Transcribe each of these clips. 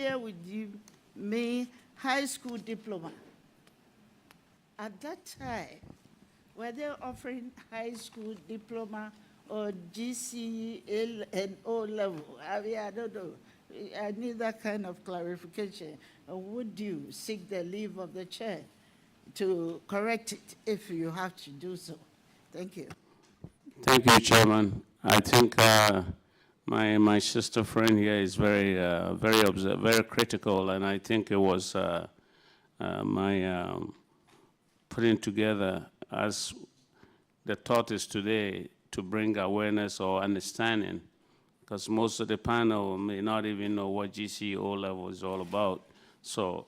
Here with you, me, high school diploma. At that time, were they offering high school diploma or GCE and O level? I mean, I don't know. I need that kind of clarification. Would you seek the leave of the chair to correct it if you have to do so? Thank you. Thank you, Chairman. I think my sister friend here is very critical, and I think it was my putting together as the thought is today to bring awareness or understanding, because most of the panel may not even know what GCO level is all about. So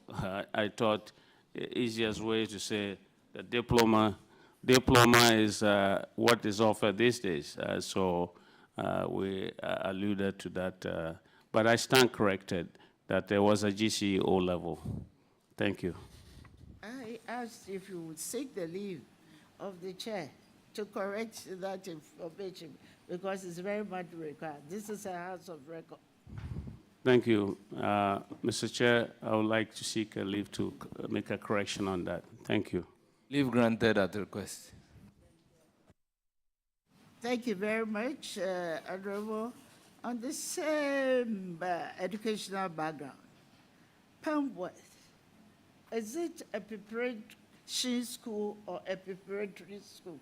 I thought the easiest way to say the diploma is what is offered these days. So we alluded to that. But I stand corrected that there was a GCO level. Thank you. I asked if you would seek the leave of the chair to correct that information because it's very much required. This is a house of record. Thank you. Mr. Chair, I would like to seek a leave to make a correction on that. Thank you. Leave granted at request. Thank you very much, Honorable. On the same educational background, Penworth, is it a preparation school or a preparatory school?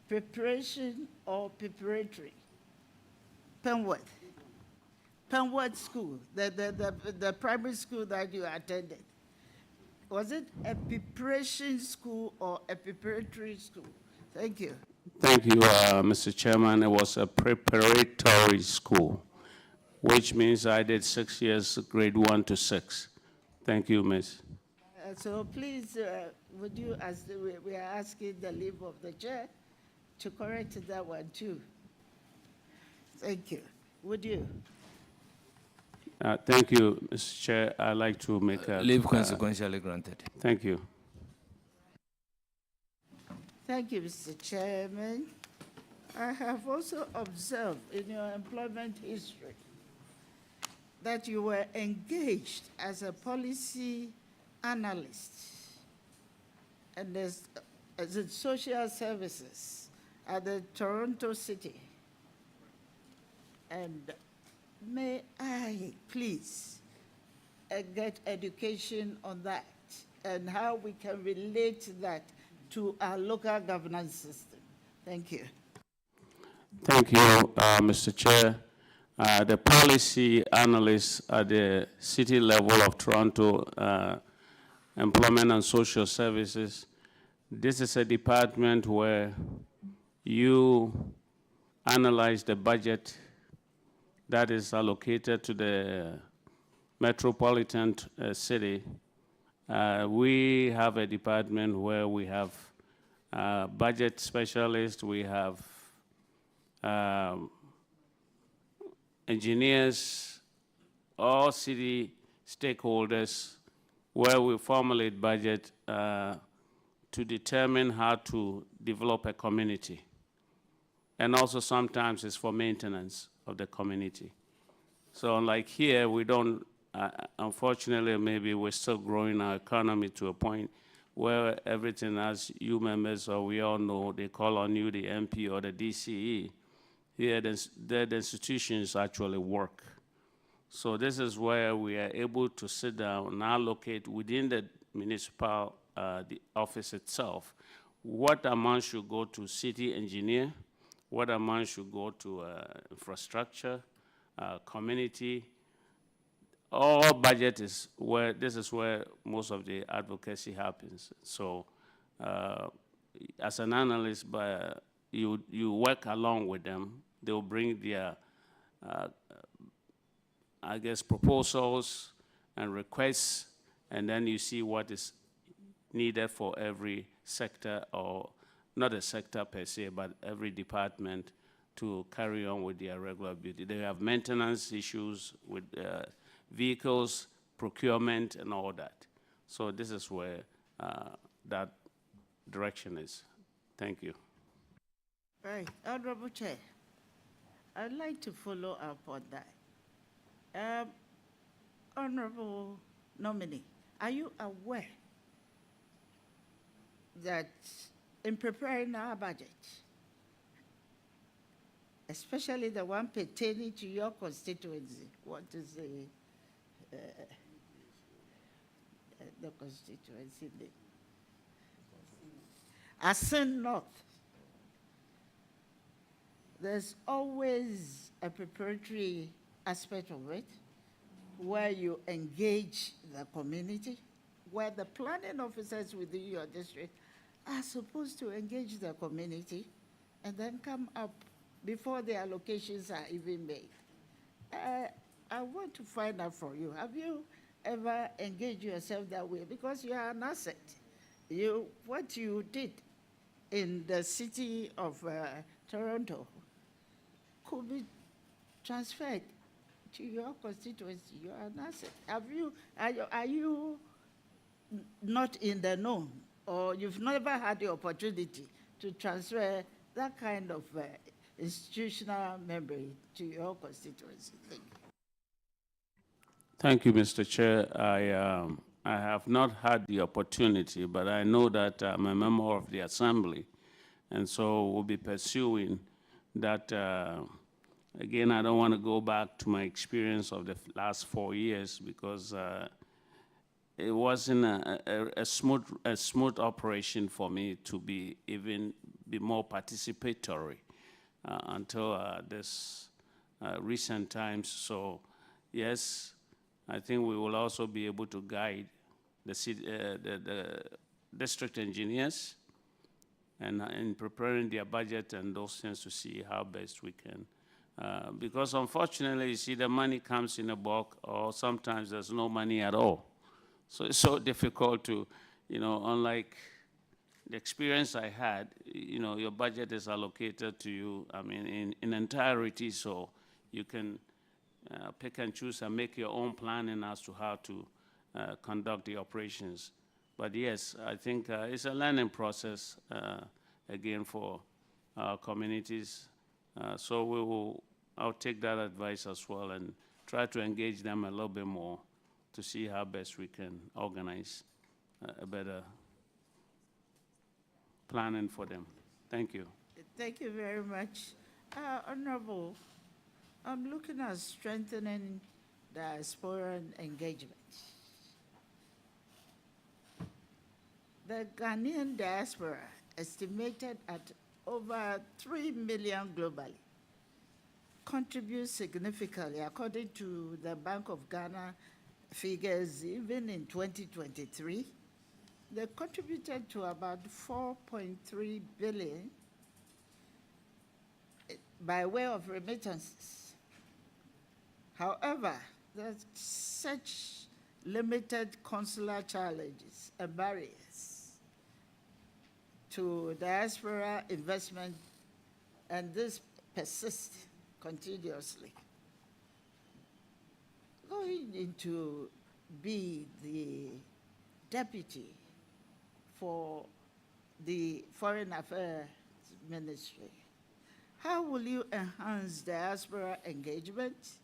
Preparation or preparatory? Penworth. Penworth School, the primary school that you attended. Was it a preparation school or a preparatory school? Thank you. Thank you, Mr. Chairman. It was a preparatory school, which means I did 6 years, grade 1 to 6. Thank you, Miss. So please, would you, as we are asking the leave of the chair, to correct that one too. Thank you. Would you? Thank you, Mr. Chair. I'd like to make a... Leave consequentially granted. Thank you. Thank you, Mr. Chairman. I have also observed in your employment history that you were engaged as a policy analyst and as in social services at the Toronto City. And may I please get education on that and how we can relate that to our local governance system. Thank you. Thank you, Mr. Chair. The policy analyst at the city level of Toronto, Employment and Social Services, this is a department where you analyze the budget that is allocated to the metropolitan city. We have a department where we have budget specialists, we have engineers, all city stakeholders, where we formulate budget to determine how to develop a community. And also sometimes it's for maintenance of the community. So like here, we don't, unfortunately, maybe we're still growing our economy to a point where everything, as you members or we all know, they call on you, the MP or the DCE. Here, the institutions actually work. So this is where we are able to sit down and allocate within the municipal the office itself what amount should go to city engineer, what amount should go to infrastructure, community. All budget is where, this is where most of the advocacy happens. So as an analyst, you work along with them. They'll bring their, I guess, proposals and requests, and then you see what is needed for every sector, or not a sector per se, but every department to carry on with their regular duty. They have maintenance issues with vehicles, procurement, and all that. So this is where that direction is. Thank you. Right, Honorable Chair, I'd like to follow up on that. Honorable Nominee, are you aware that in preparing our budget, especially the one pertaining to your constituency, what is the constituency name? Asin North. There's always a preparatory aspect of it where you engage the community, where the planning officers within your district are supposed to engage the community and then come up before the allocations are even made. I want to find out from you, have you ever engaged yourself that way? Because you are an asset. What you did in the city of Toronto could be transferred to your constituency. You are an asset. Are you not in the know, or you've never had the opportunity to transfer that kind of institutional memory to your constituency? Thank you. Thank you, Mr. Chair. I have not had the opportunity, but I know that I'm a member of the Assembly, and so we'll be pursuing that. Again, I don't want to go back to my experience of the last 4 years because it wasn't a smooth operation for me to be more participatory until this recent times. So, yes, I think we will also be able to guide the district engineers and in preparing their budget and those things to see how best we can. Because unfortunately, you see, the money comes in a bulk, or sometimes there's no money at all. So it's so difficult to, unlike the experience I had, your budget is allocated to you, I mean, in entirety, so you can pick and choose and make your own planning as to how to conduct the operations. But yes, I think it's a learning process, again, for our communities. So I'll take that advice as well and try to engage them a little bit more to see how best we can organize a better planning for them. Thank you. Thank you very much. Honorable, I'm looking at strengthening diaspora engagement. The Ghanaian diaspora, estimated at over 3 million globally, contributes significantly, according to the Bank of Ghana figures. Even in 2023, they contributed to about 4.3 billion by way of remittances. However, there's such limited consular challenges and barriers to diaspora investment, and this persists continuously. Going into be the deputy for the Foreign Affairs Ministry, how will you enhance diaspora engagement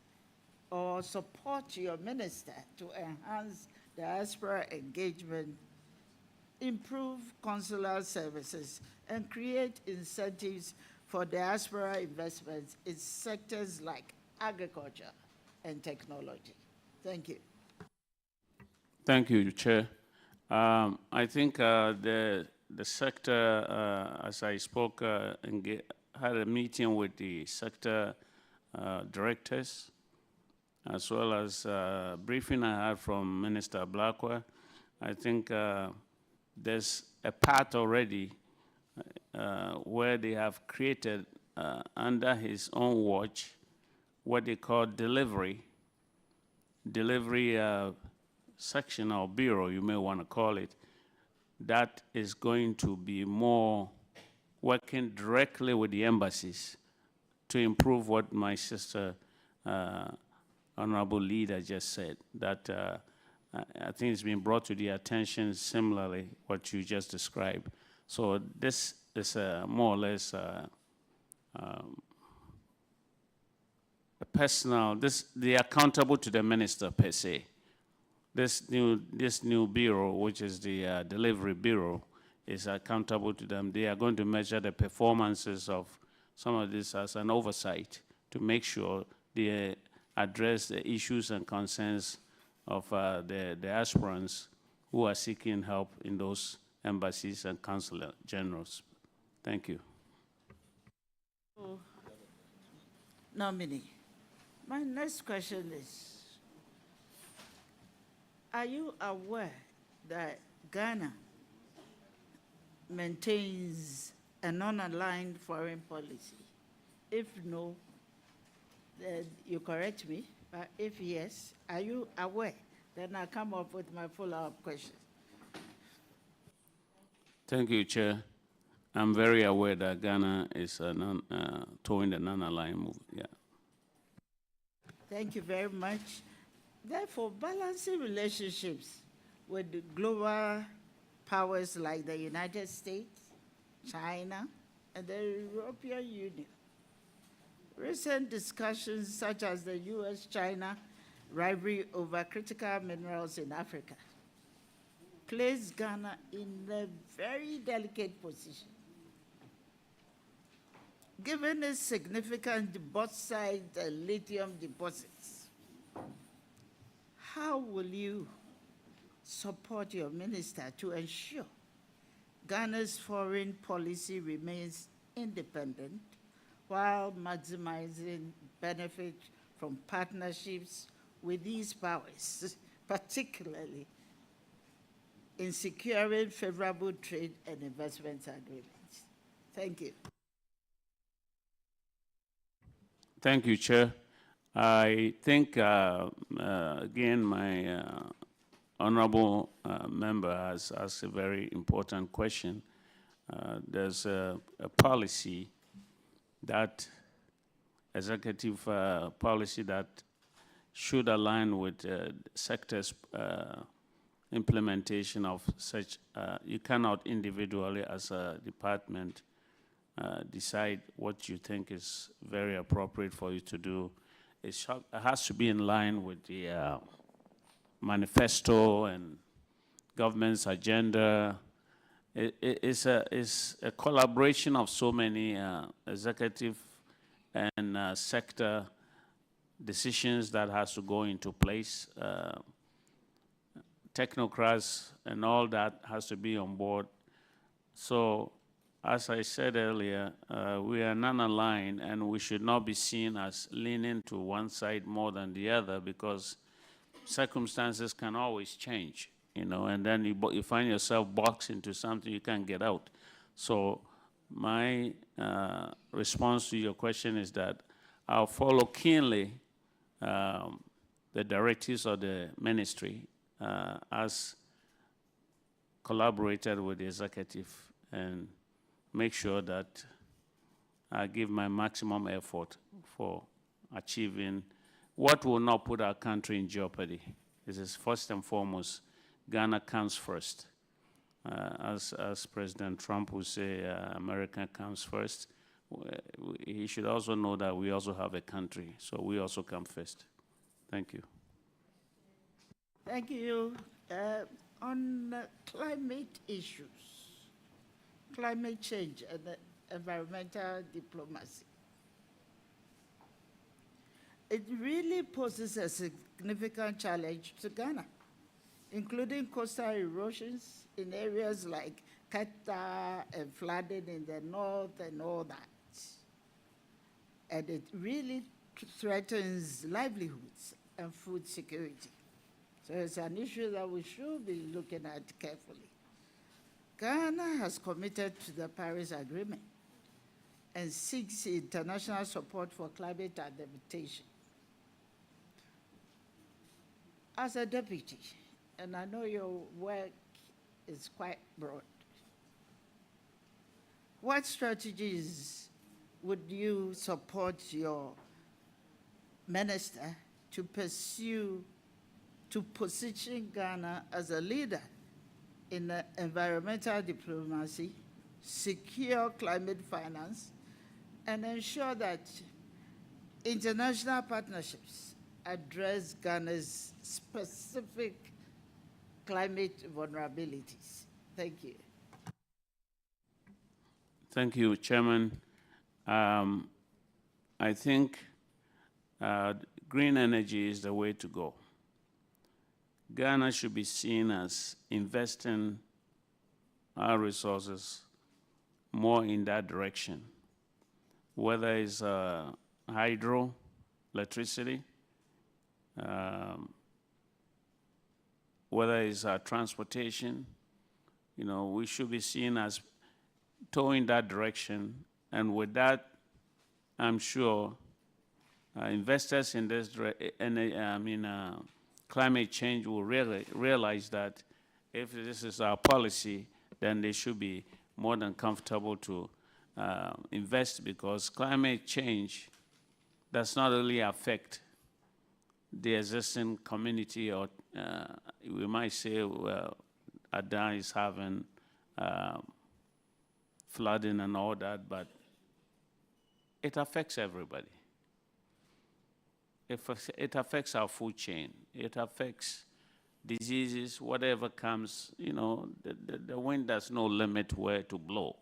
or support your minister to enhance diaspora engagement, improve consular services, and create incentives for diaspora investments in sectors like agriculture and technology? Thank you. Thank you, Chair. I think the sector, as I spoke, had a meeting with the sector directors, as well as a briefing I had from Minister Blakwa. I think there's a path already where they have created under his own watch what they call delivery section or bureau, you may want to call it, that is going to be more working directly with the embassies to improve what my sister, Honorable Leader, just said, that I think it's been brought to the attention similarly what you just described. So this is more or less a personal, they're accountable to the minister per se, this new bureau, which is the delivery bureau, is accountable to them. They are going to measure the performances of some of this as an oversight to make sure they address the issues and concerns of the aspirants who are seeking help in those embassies and consulate generals. Thank you. Nominee, my next question is, are you aware that Ghana maintains a non-aligned foreign policy? If no, then you correct me, but if yes, are you aware? Then I'll come up with my follow-up question. Thank you, Chair. I'm very aware that Ghana is towing the non-aligned move. Yeah. Thank you very much. Therefore, balancing relationships with the global powers like the United States, China, and the European Union. Recent discussions such as the US-China rivalry over critical minerals in Africa place Ghana in a very delicate position. Given its significant bauxite and lithium deposits, how will you support your minister to ensure Ghana's foreign policy remains independent while maximizing benefit from partnerships with these powers, particularly in securing favorable trade and investment agreements? Thank you. Thank you, Chair. I think, again, my honorable member has asked a very important question. There's a policy that, executive policy that should align with sector's implementation of such. You cannot individually, as a department, decide what you think is very appropriate for you to do. It has to be in line with the manifesto and government's agenda. It's a collaboration of so many executive and sector decisions that has to go into place. Technocrats and all that has to be on board. So, as I said earlier, we are non-aligned, and we should not be seen as leaning to one side more than the other, because circumstances can always change, you know, and then you find yourself boxed into something you can't get out. So my response to your question is that I'll follow keenly the directives of the ministry as collaborated with the executive, and make sure that I give my maximum effort for achieving what will not put our country in jeopardy. This is first and foremost, Ghana comes first. As President Trump would say, America comes first. He should also know that we also have a country, so we also come first. Thank you. Thank you. On climate issues, climate change and environmental diplomacy, it really poses a significant challenge to Ghana, including coastal erosions in areas like Qatar and flooding in the north and all that. And it really threatens livelihoods and food security. So it's an issue that we should be looking at carefully. Ghana has committed to the Paris Agreement and seeks international support for climate adaptation. As a deputy, and I know your work is quite broad, what strategies would you support your minister to pursue to position Ghana as a leader in environmental diplomacy, secure climate finance, and ensure that international partnerships address Ghana's specific climate vulnerabilities? Thank you. Thank you, Chairman. I think green energy is the way to go. Ghana should be seen as investing our resources more in that direction, whether it's hydro, electricity, whether it's transportation. You know, we should be seen as towing that direction, and with that, I'm sure investors in this climate change will really realize that if this is our policy, then they should be more than comfortable to invest, because climate change does not only affect the existing community, or we might say, well, Adan is having flooding and all that, but it affects everybody. It affects our food chain. It affects diseases, whatever comes, you know, the wind has no limit where to blow.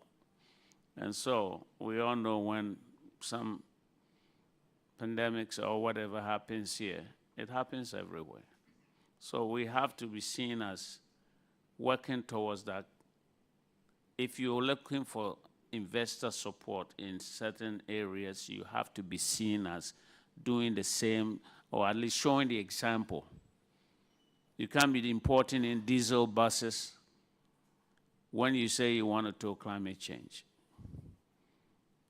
And so we all know when some pandemics or whatever happens here, it happens everywhere. So we have to be seen as working towards that. If you're looking for investor support in certain areas, you have to be seen as doing the same, or at least showing the example. You can't be importing in diesel buses when you say you want to tow climate change.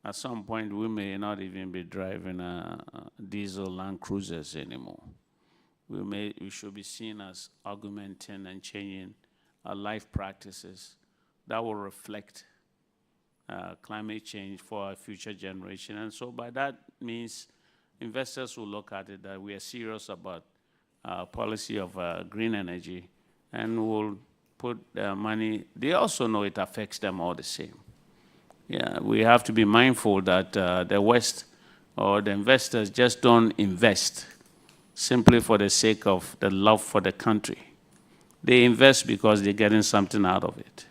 At some point, we may not even be driving diesel Land Cruisers anymore. We should be seen as augmenting and changing our life practices that will reflect climate change for our future generation. And so by that means, investors will look at it that we are serious about our policy of green energy, and will put money. They also know it affects them all the same. Yeah, we have to be mindful that the West or the investors just don't invest simply for the sake of the love for the country. They invest because they're getting something out of it.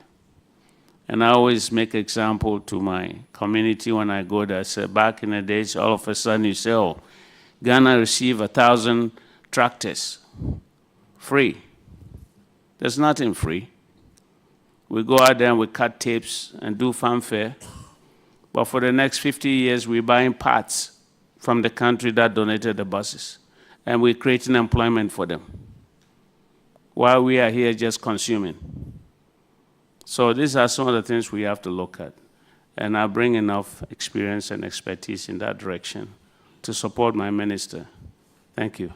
And I always make example to my community when I go there. I say, back in the days, all of a sudden you say, oh, Ghana received 1,000 tractors, free. There's nothing free. We go out there and we cut tapes and do fanfare, but for the next 50 years, we're buying parts from the country that donated the buses, and we're creating employment for them, while we are here just consuming. So these are some of the things we have to look at, and I bring enough experience and expertise in that direction to support my minister. Thank you.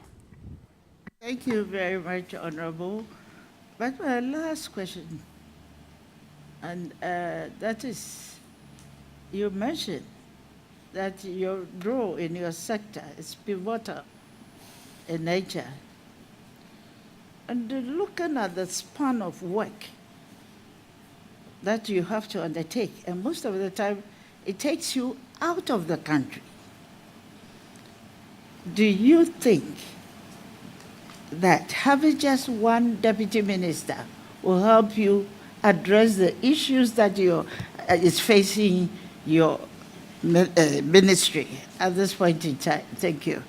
Thank you very much, Honorable. But my last question, and that is, you mentioned that your role in your sector is pivotal in nature. And looking at the span of work that you have to undertake, and most of the time, it takes you out of the country. Do you think that having just one deputy minister will help you address the issues that is facing your ministry at this point in time? Thank you.